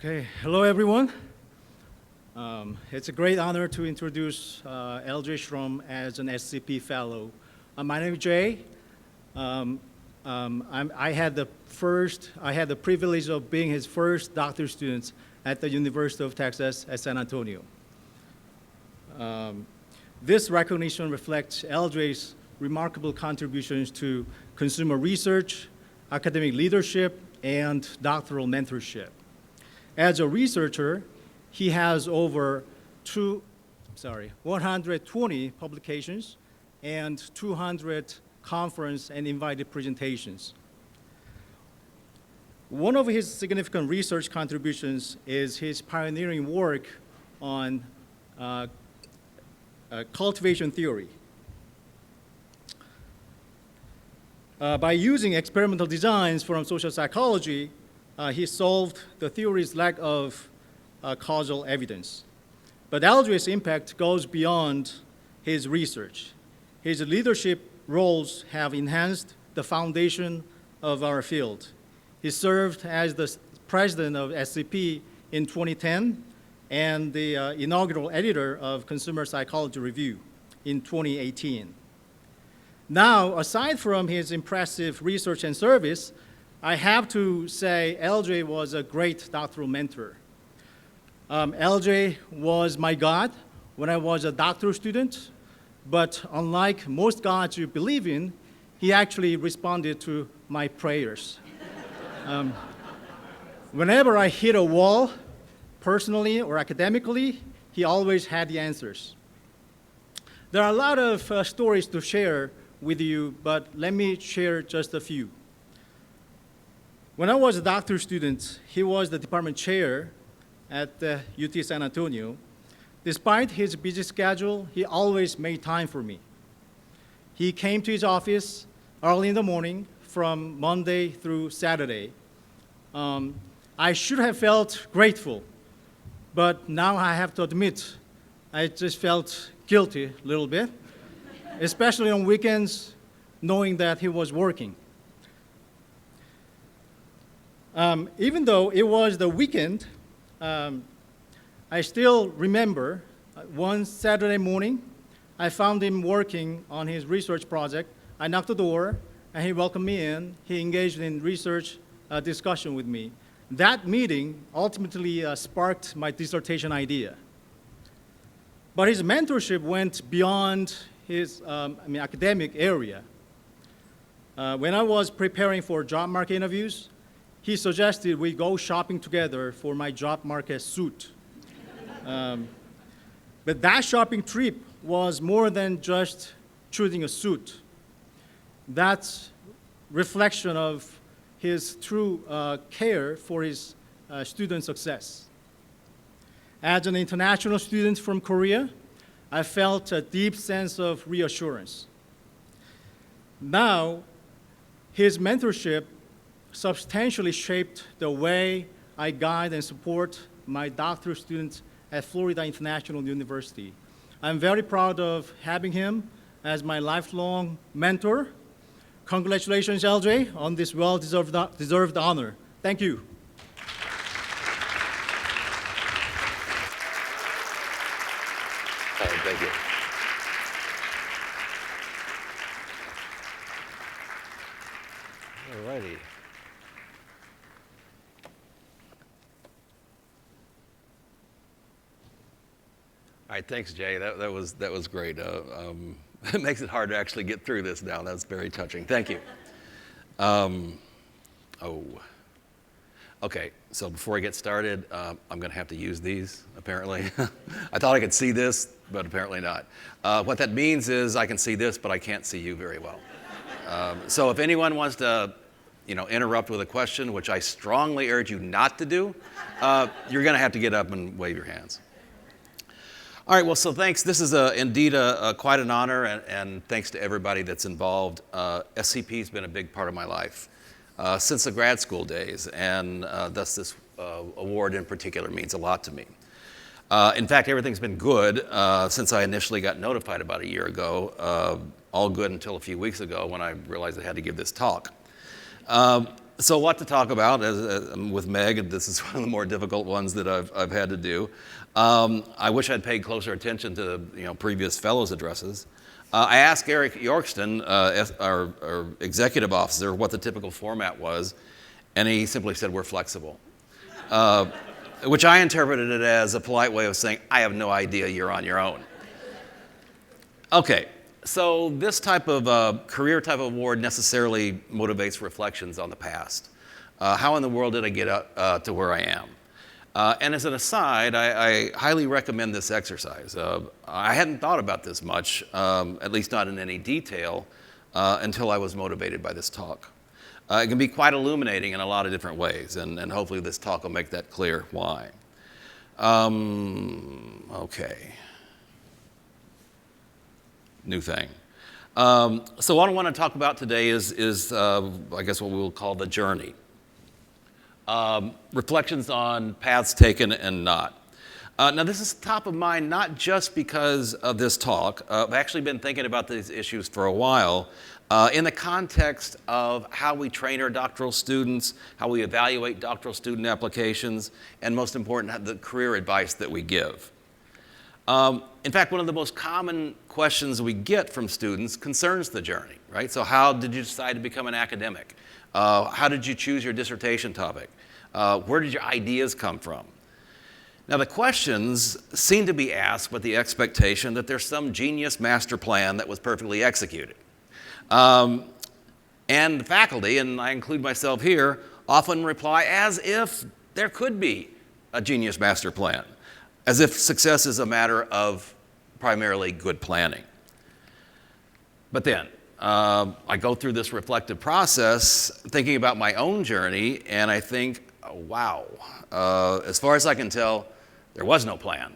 Okay, hello everyone. It's a great honor to introduce L.J. Shrum as an SCP fellow. My name is Jay. I had the privilege of being his first doctoral student at the University of Texas at San Antonio. This recognition reflects L.J.'s remarkable contributions to consumer research, academic leadership, and doctoral mentorship. As a researcher, he has over 120 publications and 200 conference and invited presentations. One of his significant research contributions is his pioneering work on cultivation theory. By using experimental designs from social psychology, he solved the theory's lack of causal evidence. But L.J.'s impact goes beyond his research. His leadership roles have enhanced the foundation of our field. He served as the president of SCP in 2010 and the inaugural editor of Consumer Psychology Review in 2018. Now, aside from his impressive research and service, I have to say L.J. was a great doctoral mentor. L.J. was my God when I was a doctoral student, but unlike most gods you believe in, he actually responded to my prayers. Whenever I hit a wall, personally or academically, he always had the answers. There are a lot of stories to share with you, but let me share just a few. When I was a doctoral student, he was the department chair at UT San Antonio. Despite his busy schedule, he always made time for me. He came to his office early in the morning from Monday through Saturday. I should have felt grateful, but now I have to admit, I just felt guilty a little bit, especially on weekends, knowing that he was working. Even though it was the weekend, I still remember one Saturday morning, I found him working on his research project. I knocked the door, and he welcomed me in. He engaged in research discussion with me. That meeting ultimately sparked my dissertation idea. But his mentorship went beyond his academic area. When I was preparing for job market interviews, he suggested we go shopping together for my job market suit. But that shopping trip was more than just choosing a suit. That's reflection of his true care for his student success. As an international student from Korea, I felt a deep sense of reassurance. Now, his mentorship substantially shaped the way I guide and support my doctoral students at Florida International University. I'm very proud of having him as my lifelong mentor. Congratulations, L.J., on this well-deserved honor. Thank you. Thank you. All righty. All right, thanks, Jay. That was great. It makes it hard to actually get through this now. That's very touching. Thank you. Okay. So before I get started, I'm going to have to use these. Apparently, I thought I could see this, but apparently not. What that means is I can see this, but I can't see you very well. So if anyone wants to, interrupt with a question, which I strongly urge you not to do, you're going to have to get up and wave your hands. All right, well, so thanks. This is indeed quite an honor, and thanks to everybody that's involved. SCP has been a big part of my life since the grad school days, and thus this award in particular means a lot to me. In fact, everything's been good since I initially got notified about a year ago, all good until a few weeks ago when I realized I had to give this talk. So what to talk about with Meg, and this is one of the more difficult ones that I've had to do. I wish I'd paid closer attention to previous fellows' addresses. I asked Eric Yorkston, our executive officer, what the typical format was, and he simply said, "We're flexible," which I interpreted it as a polite way of saying, "I have no idea, you're on your own." Okay, so this type of career type of award necessarily motivates reflections on the past. How in the world did I get up to where I am? And as an aside, I highly recommend this exercise. I hadn't thought about this much, at least not in any detail, until I was motivated by this talk. It can be quite illuminating in a lot of different ways, and hopefully this talk will make that clear why. Okay. New thing. So what I want to talk about today is I guess what we will call the journey. Reflections on paths taken and not. Now this is top of mind not just because of this talk. I've actually been thinking about these issues for a while in the context of how we train our doctoral students, how we evaluate doctoral student applications, and most important, the career advice that we give. In fact, one of the most common questions we get from students concerns the journey, right? So how did you decide to become an academic? How did you choose your dissertation topic? Where did your ideas come from? Now, the questions seem to be asked with the expectation that there's some genius master plan that was perfectly executed. And the faculty, and I include myself here, often reply as if there could be a genius master plan, as if success is a matter of primarily good planning. But then, I go through this reflective process thinking about my own journey, and I think, oh, wow, as far as I can tell, there was no plan.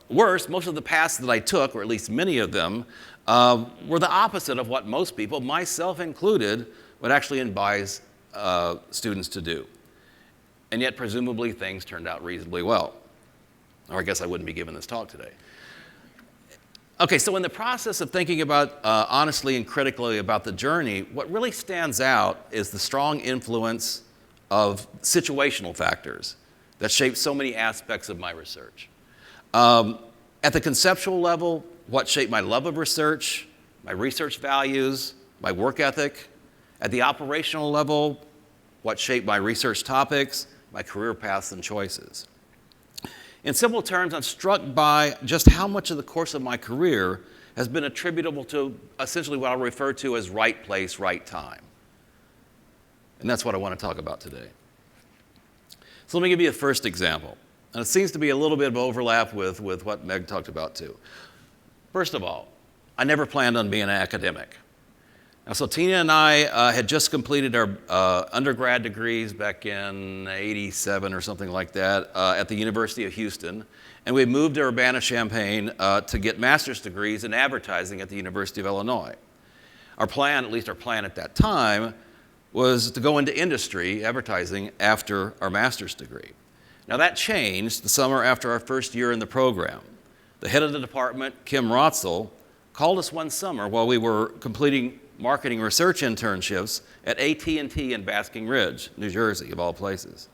Worse, most of the paths that I took, or at least many of them, were the opposite of what most people, myself included, would actually advise students to do. And yet, presumably, things turned out reasonably well. Or I guess I wouldn't be giving this talk today. Okay, so in the process of thinking about honestly and critically about the journey, what really stands out is the strong influence of situational factors that shape so many aspects of my research. At the conceptual level, what shaped my love of research, my research values, my work ethic. At the operational level, what shaped my research topics, my career paths and choices. In simple terms, I'm struck by just how much of the course of my career has been attributable to essentially what I'll refer to as right place, right time. And that's what I want to talk about today. So let me give you a first example. And it seems to be a little bit of overlap with what Meg talked about too. First of all, I never planned on being an academic. Now, so Tina and I had just completed our undergrad degrees back in '87 or something like that at the University of Houston. And we moved to Urbana-Champaign to get master's degrees in advertising at the University of Illinois. Our plan, at least our plan at that time, was to go into industry, advertising, after our master's degree. Now that changed the summer after our first year in the program. The head of the department, Kim Rotzel, called us one summer while we were completing marketing research internships at AT&T in Basking Ridge, New Jersey, of all places.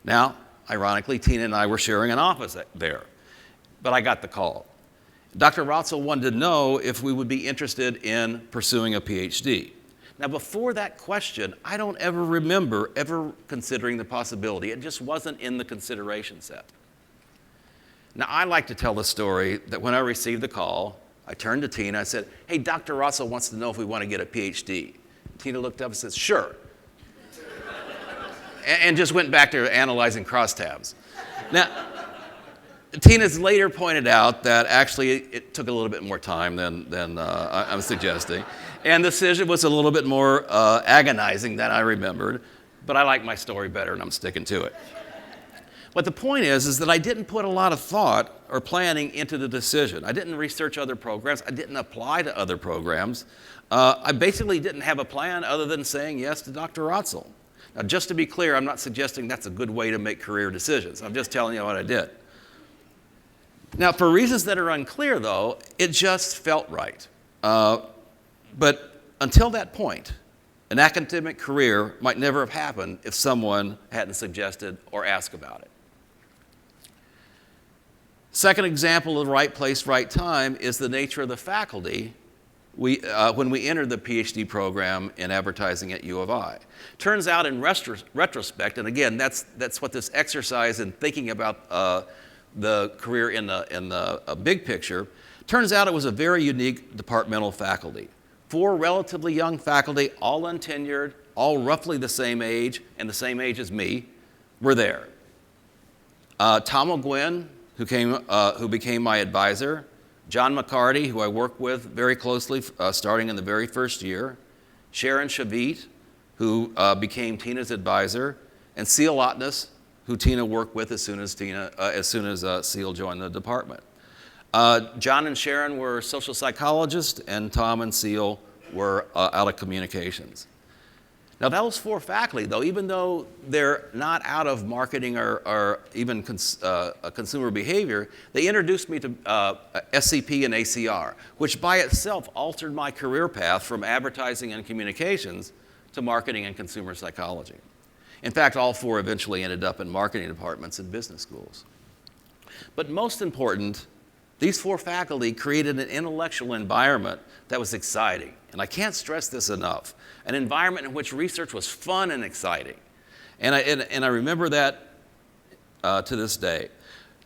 Now, ironically, Tina and I were sharing an office there, but I got the call. Dr. Rotzel wanted to know if we would be interested in pursuing a Ph.D. Now, before that question, I don't ever remember ever considering the possibility. It just wasn't in the consideration set. Now, I like to tell the story that when I received the call, I turned to Tina, I said, hey, Dr. Rotzel wants to know if we want to get a PhD. Tina looked up and said, sure. and just went back to analyzing crosstabs. Now, Tina's later pointed out that actually it took a little bit more time than I'm suggesting. And the decision was a little bit more agonizing than I remembered, but I like my story better and I'm sticking to it. But the point is that I didn't put a lot of thought or planning into the decision. I didn't research other programs. I didn't apply to other programs. I basically didn't have a plan other than saying yes to Dr. Rotzel. Now, just to be clear, I'm not suggesting that's a good way to make career decisions. I'm just telling you what I did. Now, for reasons that are unclear, though, it just felt right. But until that point, An academic career might never have happened if someone hadn't suggested or asked about it. Second example of right place, right time is the nature of the faculty when we entered the Ph.D. program in advertising at U of I. Turns out in retrospect, and again, that's what this exercise in thinking about the career in the big picture, turns out it was a very unique departmental faculty. 4 relatively young faculty, all untenured, all roughly the same age, and the same age as me, were there. Tom O'Gwen, who became my advisor, John McCarty, who I worked with very closely starting in the very first year, Sharon Shavit, who became Tina's advisor, and Seal Otness, who Tina worked with as soon as Seal joined the department. John and Sharon were social psychologists, and Tom and Seal were out of communications. Now, those 4 faculty, though, even though they're not out of marketing or even consumer behavior, they introduced me to SCP and ACR, which by itself altered my career path from advertising and communications to marketing and consumer psychology. In fact, all 4 eventually ended up in marketing departments and business schools. But most important, these 4 faculty created an intellectual environment that was exciting. And I can't stress this enough. An environment in which research was fun and exciting. And I remember that to this day.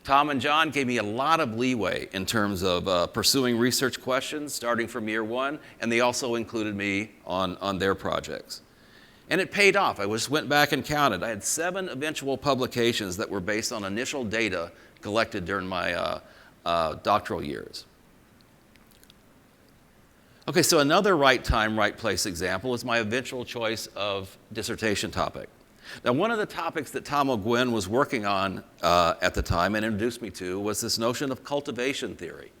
Tom and John gave me a lot of leeway in terms of pursuing research questions starting from year 1, and they also included me on their projects. And it paid off. I just went back and counted. I had 7 eventual publications that were based on initial data collected during my doctoral years. Okay, so another right time, right place example is my eventual choice of dissertation topic. Now, one of the topics that Tom O'Gwen was working on at the time and introduced me to was this notion of cultivation theory.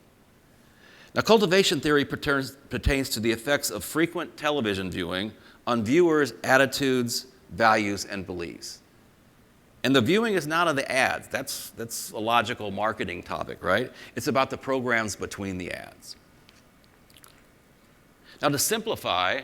Now, cultivation theory pertains to the effects of frequent television viewing on viewers' attitudes, values, and beliefs. And the viewing is not of the ads. That's a logical marketing topic, right? It's about the programs between the ads. Now, to simplify,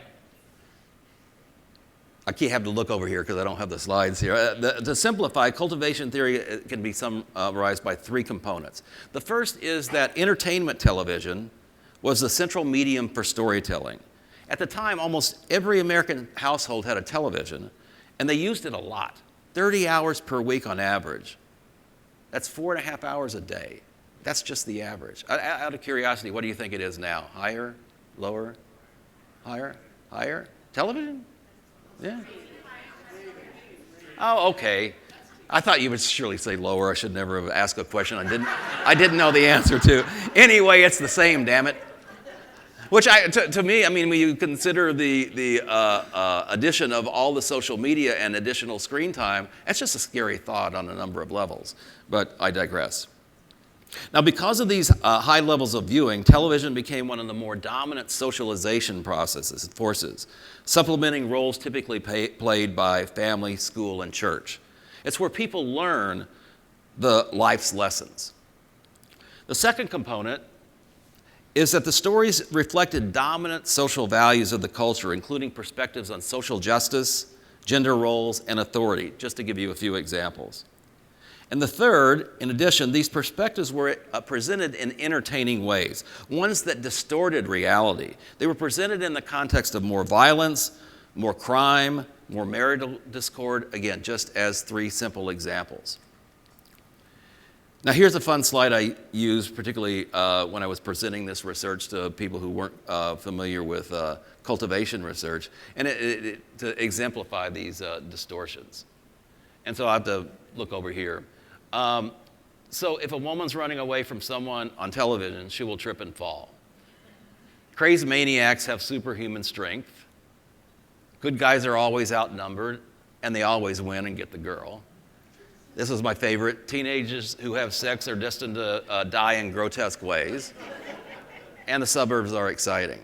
I can't have to look over here because I don't have the slides here. To simplify, cultivation theory can be summarized by 3 components. The first is that entertainment television was the central medium for storytelling. At the time, almost every American household had a television, and they used it a lot, 30 hours per week on average. That's 4.5 hours a day. That's just the average. Out of curiosity, what do you think it is now? Higher? Lower? Higher? Higher? Television? Yeah. Oh, okay. I thought you would surely say lower. I should never have asked a question I didn't know the answer to. Anyway, it's the same, damn it. Which to me, I mean, when you consider the addition of all the social media and additional screen time, that's just a scary thought on a number of levels. But I digress. Now, because of these high levels of viewing, television became one of the more dominant socialization forces, supplementing roles typically played by family, school, and church. It's where people learn the life's lessons. The second component is that the stories reflected dominant social values of the culture, including perspectives on social justice, gender roles, and authority, just to give you a few examples. And the third, in addition, these perspectives were presented in entertaining ways, ones that distorted reality. They were presented in the context of more violence, more crime, more marital discord, again, just as 3 simple examples. Now, here's a fun slide I used, particularly when I was presenting this research to people who weren't familiar with cultivation research, and to exemplify these distortions. And so I have to look over here. So if a woman's running away from someone on television, she will trip and fall. Crazed maniacs have superhuman strength. Good guys are always outnumbered, and they always win and get the girl. This is my favorite. Teenagers who have sex are destined to die in grotesque ways. And the suburbs are exciting.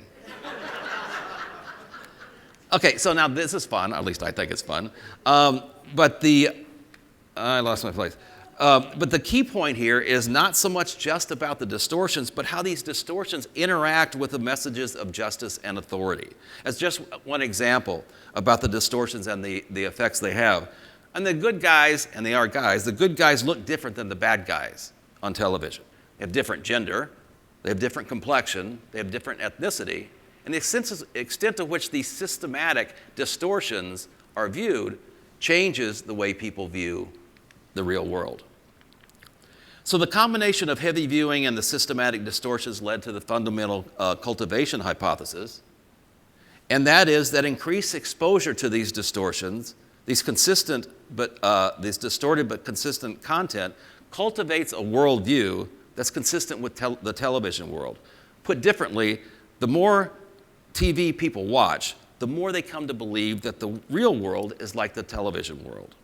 Okay, so now this is fun. At least I think it's fun. I lost my place. But the key point here is not so much just about the distortions, but how these distortions interact with the messages of justice and authority. As just one example about the distortions and the effects they have. And the good guys, and they are guys, the good guys look different than the bad guys on television. They have different gender, they have different complexion, they have different ethnicity, and the extent to which these systematic distortions are viewed changes the way people view the real world. So the combination of heavy viewing and the systematic distortions led to the fundamental cultivation hypothesis, and that is that increased exposure to these distortions, these distorted but consistent content, cultivates a worldview that's consistent with the television world. Put differently, the more TV people watch, the more they come to believe that the real world is like the television world.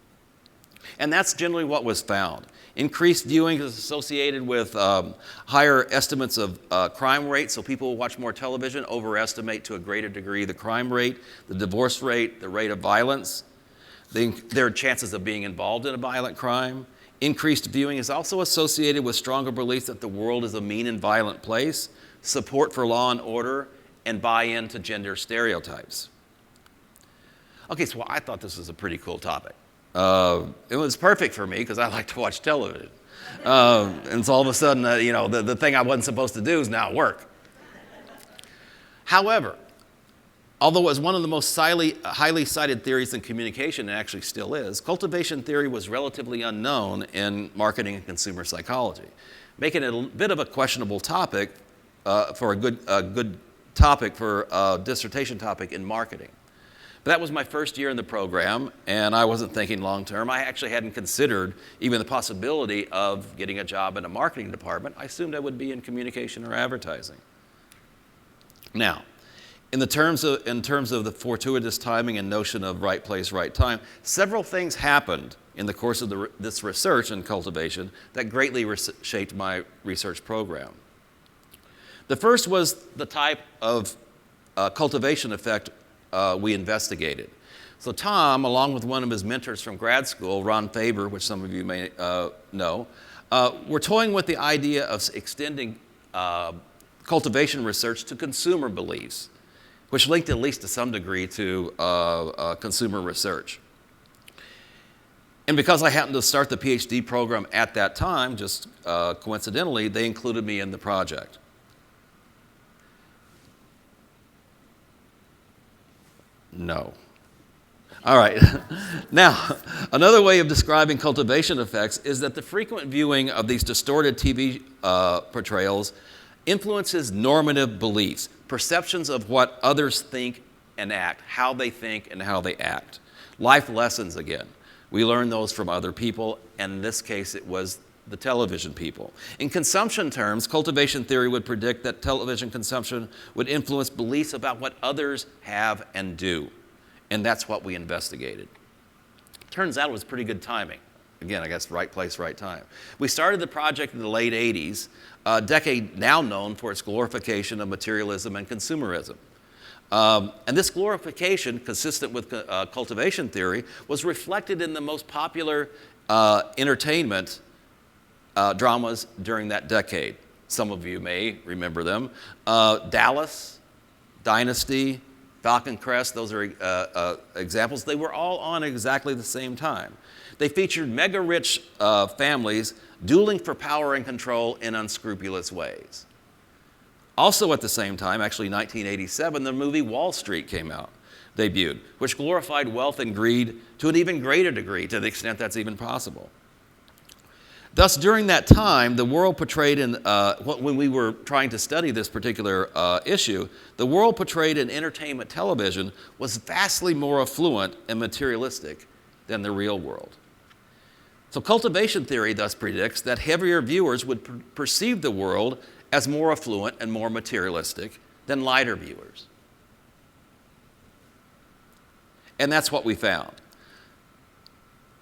And that's generally what was found. Increased viewing is associated with higher estimates of crime rates, so people who watch more television overestimate to a greater degree the crime rate, the divorce rate, the rate of violence, their chances of being involved in a violent crime. Increased viewing is also associated with stronger beliefs that the world is a mean and violent place, support for law and order, and buy-in to gender stereotypes. Okay, so I thought this was a pretty cool topic. It was perfect for me because I like to watch television. And so all of a sudden, the thing I wasn't supposed to do is now work. However, although it was one of the most highly cited theories in communication, and actually still is, cultivation theory was relatively unknown in marketing and consumer psychology, making it a bit of a questionable topic for a good topic for a dissertation topic in marketing. But that was my first year in the program, and I wasn't thinking long term. I actually hadn't considered even the possibility of getting a job in a marketing department. I assumed I would be in communication or advertising. Now, in terms of the fortuitous timing and notion of right place, right time, several things happened in the course of this research and cultivation that greatly shaped my research program. The first was the type of cultivation effect we investigated. So Tom, along with one of his mentors from grad school, Ron Faber, which some of you may know, were toying with the idea of extending cultivation research to consumer beliefs, which linked at least to some degree to consumer research. And because I happened to start the Ph.D. program at that time, just coincidentally, they included me in the project. No. All right. Now, another way of describing cultivation effects is that the frequent viewing of these distorted TV portrayals influences normative beliefs, perceptions of what others think and act, how they think and how they act. Life lessons again. We learn those from other people, and in this case it was the television people. In consumption terms, cultivation theory would predict that television consumption would influence beliefs about what others have and do. And that's what we investigated. Turns out it was pretty good timing. Again, I guess right place, right time. We started the project in the late 80s, a decade now known for its glorification of materialism and consumerism. And this glorification, consistent with cultivation theory, was reflected in the most popular entertainment dramas during that decade. Some of you may remember them. Dallas, Dynasty, Falcon Crest, those are examples. They were all on exactly the same time. They featured mega-rich families dueling for power and control in unscrupulous ways. Also at the same time, actually 1987, the movie Wall Street debuted, which glorified wealth and greed to an even greater degree, to the extent that's even possible. Thus, during that time, the world portrayed when we were trying to study this particular issue, the world portrayed in entertainment television was vastly more affluent and materialistic than the real world. So cultivation theory thus predicts that heavier viewers would perceive the world as more affluent and more materialistic than lighter viewers. And that's what we found.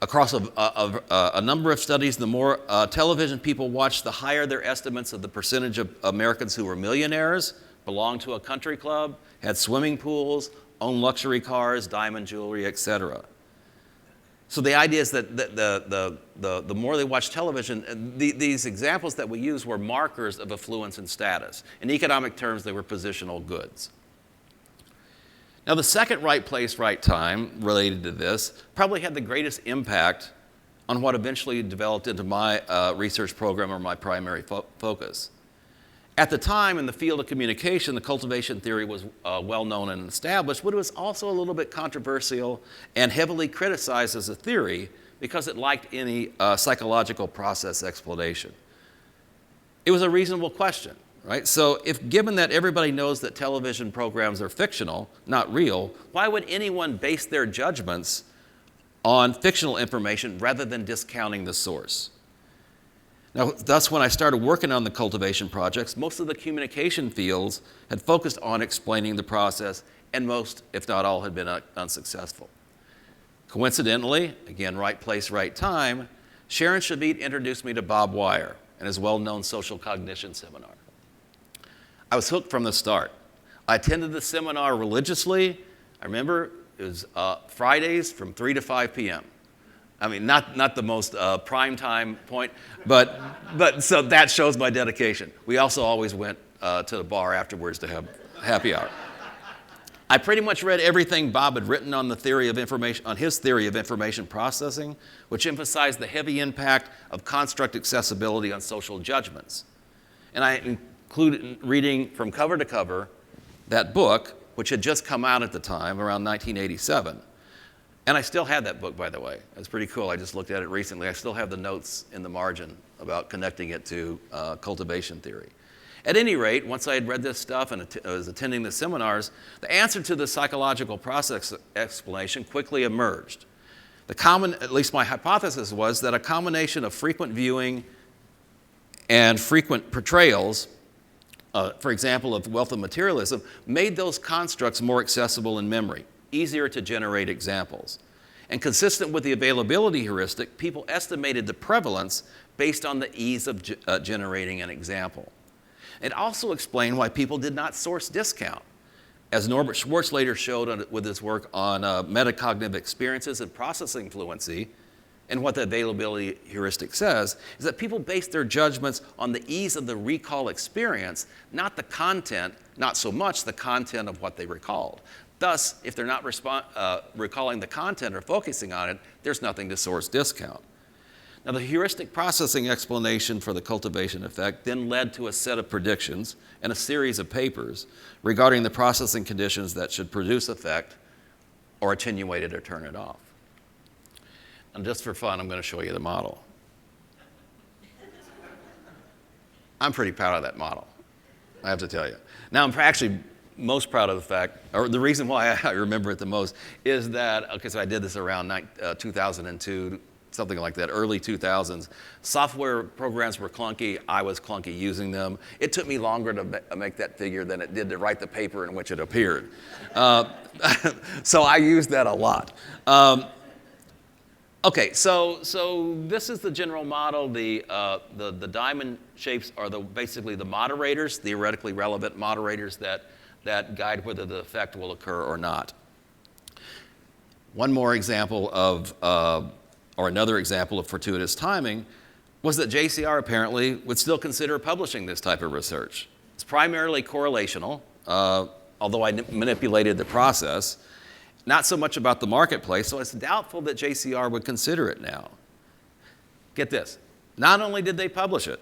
Across a number of studies, the more television people watched, the higher their estimates of the percentage of Americans who were millionaires, belonged to a country club, had swimming pools, owned luxury cars, diamond jewelry, etc. So the idea is that the more they watch television, these examples that we use were markers of affluence and status. In economic terms, they were positional goods. Now, the second right place, right time related to this probably had the greatest impact on what eventually developed into my research program or my primary focus. At the time, in the field of communication, the cultivation theory was well known and established, but it was also a little bit controversial and heavily criticized as a theory because it lacked any psychological process explanation. It was a reasonable question, right? So if given that everybody knows that television programs are fictional, not real, why would anyone base their judgments on fictional information rather than discounting the source? Now, thus, when I started working on the cultivation projects, most of the communication fields had focused on explaining the process, and most, if not all, had been unsuccessful. Coincidentally, again, right place, right time, Sharon Shabit introduced me to Bob Wire and his well-known social cognition seminar. I was hooked from the start. I attended the seminar religiously. I remember it was Fridays from 3 to 5 p.m. I mean, not the most prime time point, but so that shows my dedication. We also always went to the bar afterwards to have happy hour. I pretty much read everything Bob had written on the theory of information, on his theory of information processing, which emphasized the heavy impact of construct accessibility on social judgments. And I included reading from cover to cover that book, which had just come out at the time, around 1987. And I still had that book, by the way. It's pretty cool. I just looked at it recently. I still have the notes in the margin about connecting it to cultivation theory. At any rate, once I had read this stuff and was attending the seminars, the answer to the psychological process explanation quickly emerged. At least my hypothesis was that a combination of frequent viewing and frequent portrayals, for example, of wealth of materialism, made those constructs more accessible in memory, easier to generate examples. And consistent with the availability heuristic, people estimated the prevalence based on the ease of generating an example. It also explained why people did not source discount. As Norbert Schwartz later showed with his work on metacognitive experiences and processing fluency, and what the availability heuristic says, is that people base their judgments on the ease of the recall experience, not the content, not so much the content of what they recalled. Thus, if they're not recalling the content or focusing on it, there's nothing to source discount. Now, the heuristic processing explanation for the cultivation effect then led to a set of predictions and a series of papers regarding the processing conditions that should produce effect or attenuate it or turn it off. And just for fun, I'm going to show you the model. I'm pretty proud of that model, I have to tell you. Now, I'm actually most proud of the fact, or the reason why I remember it the most, is that, okay, so I did this around 2002, something like that, early 2000s. Software programs were clunky. I was clunky using them. It took me longer to make that figure than it did to write the paper in which it appeared. So I used that a lot. Okay, so this is the general model. The diamond shapes are basically the moderators, theoretically relevant moderators that guide whether the effect will occur or not. One more example of or another example of fortuitous timing was that JCR apparently would still consider publishing this type of research. It's primarily correlational, although I manipulated the process, not so much about the marketplace, so it's doubtful that JCR would consider it now. Get this, not only did they publish it,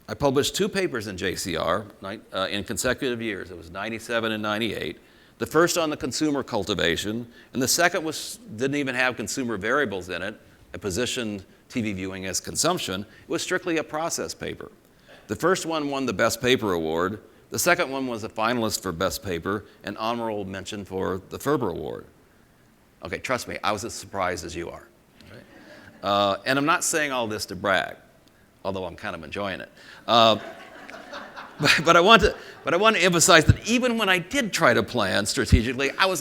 I published 2 papers in JCR in consecutive years. It was 97 and 98. The first on the consumer cultivation, and the second didn't even have consumer variables in it. It positioned TV viewing as consumption. It was strictly a process paper. The first one won the Best Paper Award. The second one was a finalist for Best Paper and honorable mention for the Ferber Award. Okay, trust me, I was as surprised as you are. Right? And I'm not saying all this to brag, although I'm kind of enjoying it. But I want to emphasize that even when I did try to plan strategically, I was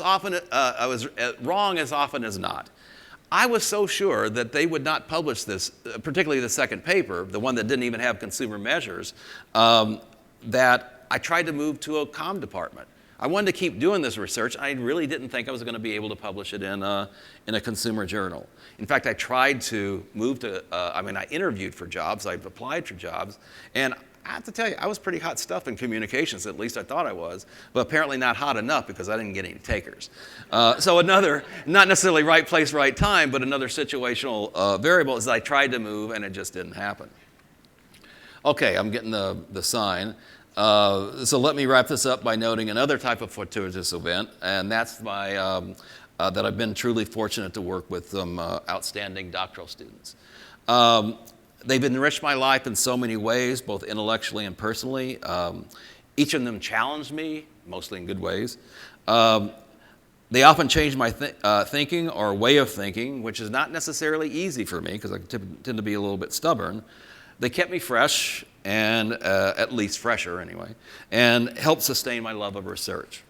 wrong as often as not. I was so sure that they would not publish this, particularly the second paper, the one that didn't even have consumer measures, that I tried to move to a comm department. I wanted to keep doing this research. I really didn't think I was going to be able to publish it in a consumer journal. In fact, I tried to move to, I interviewed for jobs, I applied for jobs, and I have to tell you, I was pretty hot stuff in communications, at least I thought I was, but apparently not hot enough because I didn't get any takers. So another, not necessarily right place, right time, but another situational variable is that I tried to move and it just didn't happen. Okay, I'm getting the sign. So let me wrap this up by noting another type of fortuitous event, and that's that I've been truly fortunate to work with some outstanding doctoral students. They've enriched my life in so many ways, both intellectually and personally. Each of them challenged me, mostly in good ways. They often changed my thinking or way of thinking, which is not necessarily easy for me because I tend to be a little bit stubborn. They kept me fresh, and at least fresher anyway, and helped sustain my love of research.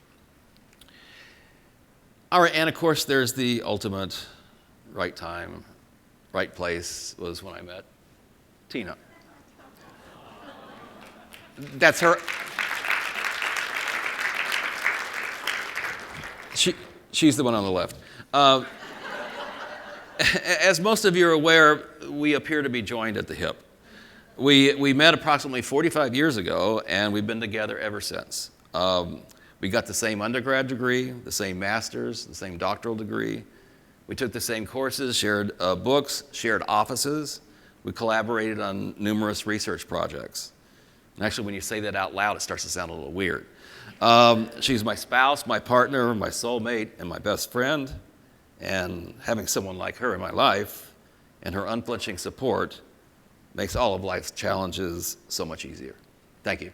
All right, and of course there's the ultimate right time, right place was when I met Tina. That's her. She's the one on the left. As most of you are aware, we appear to be joined at the hip. We met approximately 45 years ago, and we've been together ever since. We got the same undergrad degree, the same master's, the same doctoral degree. We took the same courses, shared books, shared offices. We collaborated on numerous research projects. And actually, when you say that out loud, it starts to sound a little weird. She's my spouse, my partner, my soulmate, and my best friend. And having someone like her in my life and her unflinching support makes all of life's challenges so much easier. Thank you.